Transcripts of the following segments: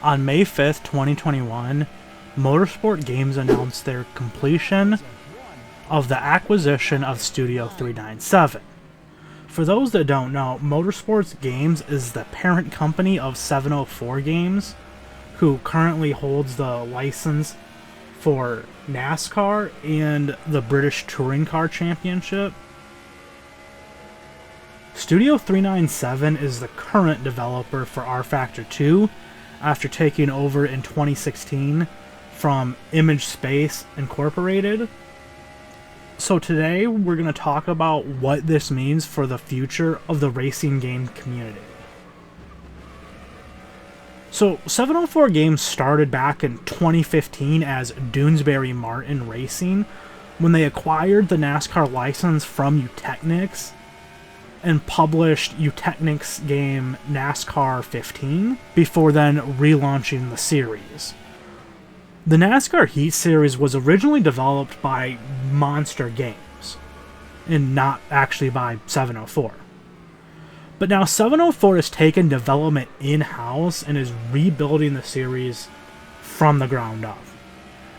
On May 5th, 2021, Motorsport Games announced their completion of the acquisition of Studio 397. For those that don't know, Motorsport Games is the parent company of 704 Games, who currently holds the license for NASCAR and the British Touring Car Championship. Studio 397 is the current developer for rFactor 2 after taking over in 2016 from Image Space Incorporated. So today we're going to talk about what this means for the future of the racing game community. So 704 Games started back in 2015 as Doonesbury Martin Racing when they acquired the NASCAR license from Eutechnyx and published Eutechnyx game NASCAR 15 before then relaunching the series. The NASCAR Heat series was originally developed by Monster Games and not actually by 704. But now 704 has taken development in-house and is rebuilding the series from the ground up.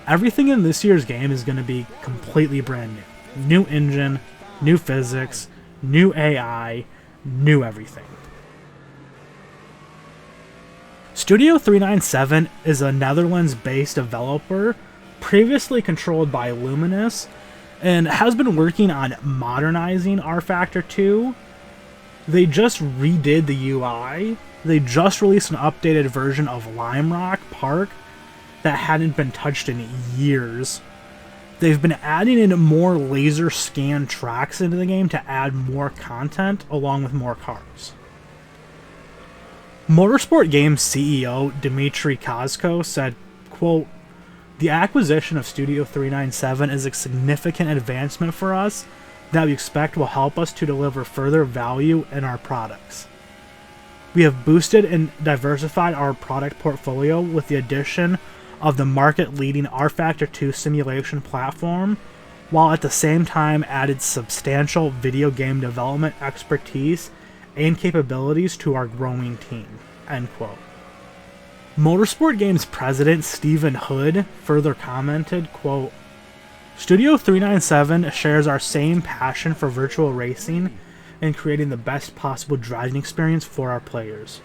Everything in this year's game is going to be completely brand new. New engine, new physics, new AI, new everything. Studio 397 is a Netherlands-based developer previously controlled by Luminous and has been working on modernizing rFactor 2. They just redid the UI. They just released an updated version of Lime Rock Park that hadn't been touched in years. They've been adding in more laser scan tracks into the game to add more content along with more cars. Motorsport Games CEO Dmitry Kozko said, quote, "The acquisition of Studio 397 is a significant advancement for us that we expect will help us to deliver further value in our products. We have boosted and diversified our product portfolio with the addition of the market-leading rFactor 2 simulation platform, while at the same time added substantial video game development expertise and capabilities to our growing team." End quote. Motorsport Games president Stephen Hood further commented, quote, "Studio 397 shares our same passion for virtual racing and creating the best possible driving experience for our players.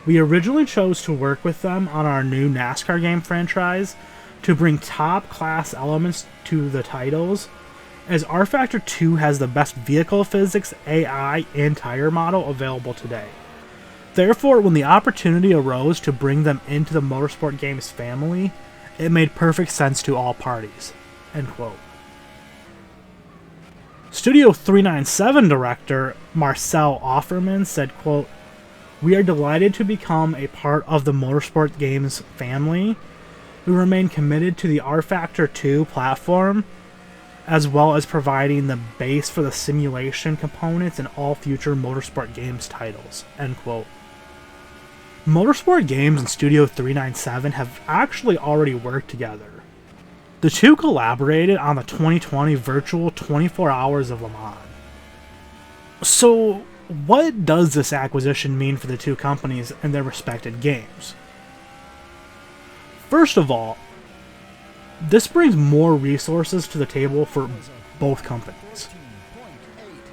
We originally chose to work with them on our new NASCAR game franchise to bring top-class elements to the titles, as rFactor 2 has the best vehicle physics, AI, and tire model available today. Therefore, when the opportunity arose to bring them into the Motorsport Games family, it made perfect sense to all parties." End quote. Studio 397 director Marcel Offerman said, quote, "We are delighted to become a part of the Motorsport Games family. We remain committed to the rFactor 2 platform, as well as providing the base for the simulation components in all future Motorsport Games titles." End quote. Motorsport Games and Studio 397 have actually already worked together. The two collaborated on the 2020 virtual 24 Hours of Le Mans. So, what does this acquisition mean for the two companies and their respective games? First of all, this brings more resources to the table for both companies.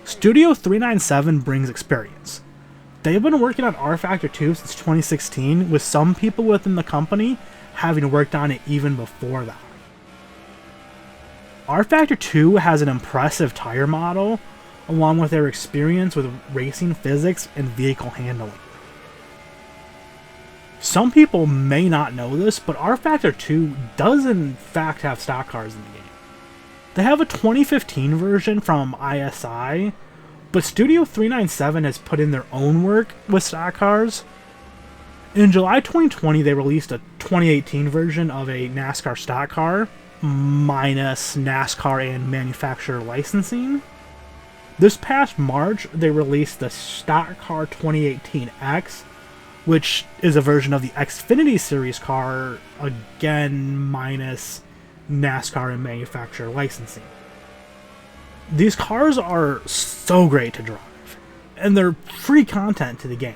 Studio 397 brings experience. They've been working on rFactor 2 since 2016, with some people within the company having worked on it even before that. rFactor 2 has an impressive tire model, along with their experience with racing physics and vehicle handling. Some people may not know this, but rFactor 2 does in fact have stock cars in the game. They have a 2015 version from ISI, but Studio 397 has put in their own work with stock cars. In July 2020, they released a 2018 version of a NASCAR stock car, minus NASCAR and manufacturer licensing. This past March, they released the Stock Car 2018X, which is a version of the Xfinity Series car, again minus NASCAR and manufacturer licensing. These cars are so great to drive, and they're free content to the game.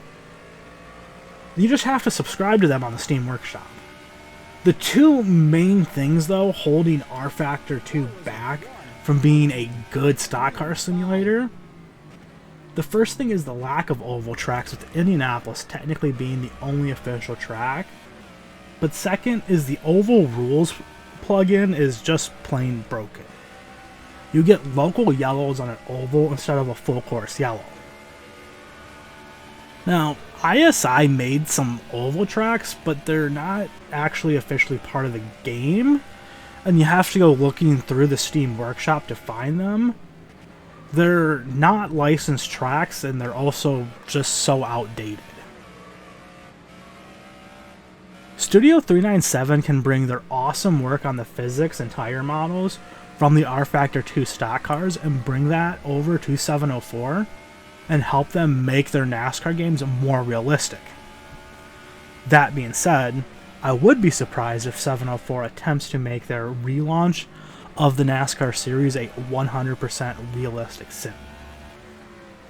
You just have to subscribe to them on the Steam Workshop. The two main things, though, holding rFactor 2 back from being a good stock car simulator, the first thing is the lack of oval tracks, with Indianapolis technically being the only official track. But second is the oval rules plugin is just plain broken. You get local yellows on an oval instead of a full course yellow. Now, ISI made some oval tracks, but they're not actually officially part of the game, and you have to go looking through the Steam Workshop to find them. They're not licensed tracks, and they're also just so outdated. Studio 397 can bring their awesome work on the physics and tire models from the rFactor 2 stock cars and bring that over to 704 and help them make their NASCAR games more realistic. That being said, I would be surprised if 704 attempts to make their relaunch of the NASCAR series a 100% realistic sim.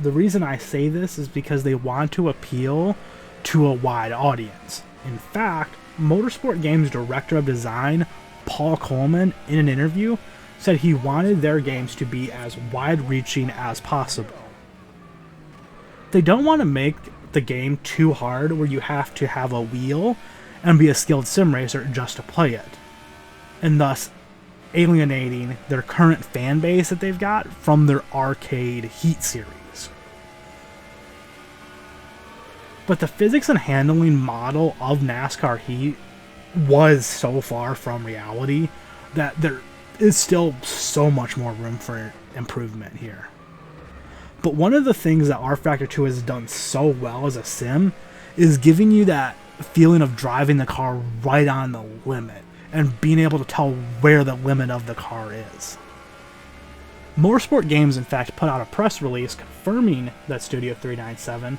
The reason I say this is because they want to appeal to a wide audience. In fact, Motorsport Games Director of Design, Paul Coleman, in an interview, said he wanted their games to be as wide-reaching as possible. They don't want to make the game too hard where you have to have a wheel and be a skilled sim racer just to play it, and thus alienating their current fan base that they've got from their arcade Heat series. But the physics and handling model of NASCAR Heat was so far from reality that there is still so much more room for improvement here. But one of the things that rFactor 2 has done so well as a sim is giving you that feeling of driving the car right on the limit and being able to tell where the limit of the car is. Motorsport Games, in fact, put out a press release confirming that Studio 397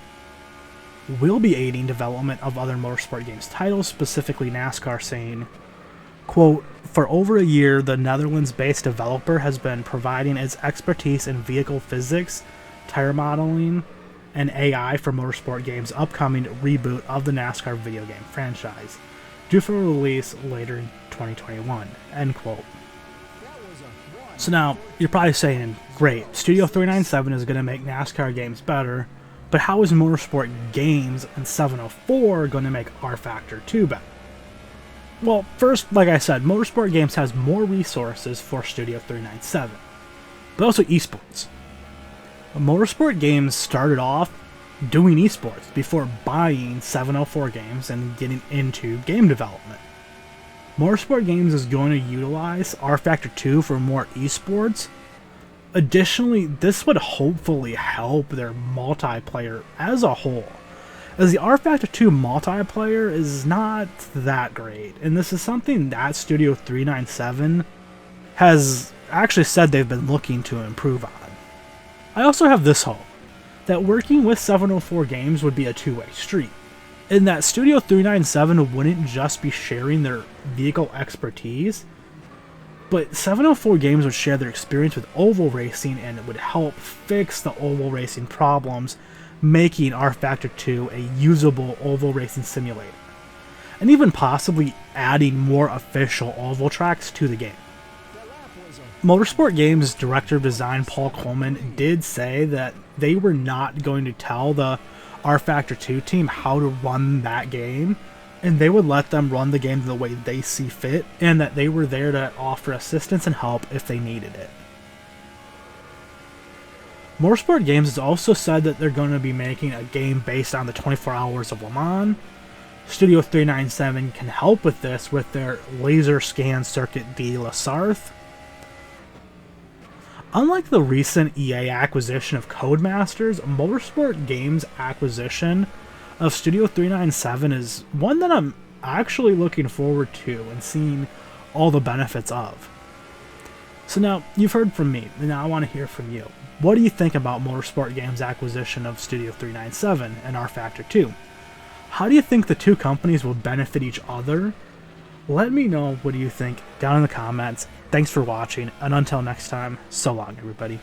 will be aiding development of other Motorsport Games titles, specifically NASCAR, saying, quote, "For over a year, the Netherlands-based developer has been providing its expertise in vehicle physics, tire modeling, and AI for Motorsport Games' upcoming reboot of the NASCAR video game franchise, due for release later in 2021, end quote. So now, you're probably saying, great, Studio 397 is going to make NASCAR games better, but how is Motorsport Games and 704 going to make rFactor 2 better? Well, first, like I said, Motorsport Games has more resources for Studio 397, but also esports. Motorsport Games started off doing esports before buying 704 Games and getting into game development. Motorsport Games is going to utilize rFactor 2 for more esports. Additionally, this would hopefully help their multiplayer as a whole, as the rFactor 2 multiplayer is not that great, and this is something that Studio 397 has actually said they've been looking to improve on. I also have this hope, that working with 704 Games would be a two-way street, in that Studio 397 wouldn't just be sharing their vehicle expertise, but 704 Games would share their experience with oval racing and it would help fix the oval racing problems, making rFactor 2 a usable oval racing simulator, and even possibly adding more official oval tracks to the game. Motorsport Games Director of Design Paul Coleman did say that they were not going to tell the rFactor 2 team how to run that game, and they would let them run the game the way they see fit, and that they were there to offer assistance and help if they needed it. Motorsport Games has also said that they're going to be making a game based on the 24 Hours of Le Mans. Studio 397 can help with this with their laser scan Circuit de la Sarthe. Unlike the recent EA acquisition of Codemasters, Motorsport Games' acquisition of Studio 397 is one that I'm actually looking forward to and seeing all the benefits of. So now, you've heard from me, and now I want to hear from you. What do you think about Motorsport Games' acquisition of Studio 397 and rFactor 2? How do you think the two companies will benefit each other? Let me know what you think down in the comments. Thanks for watching, and until next time, so long everybody.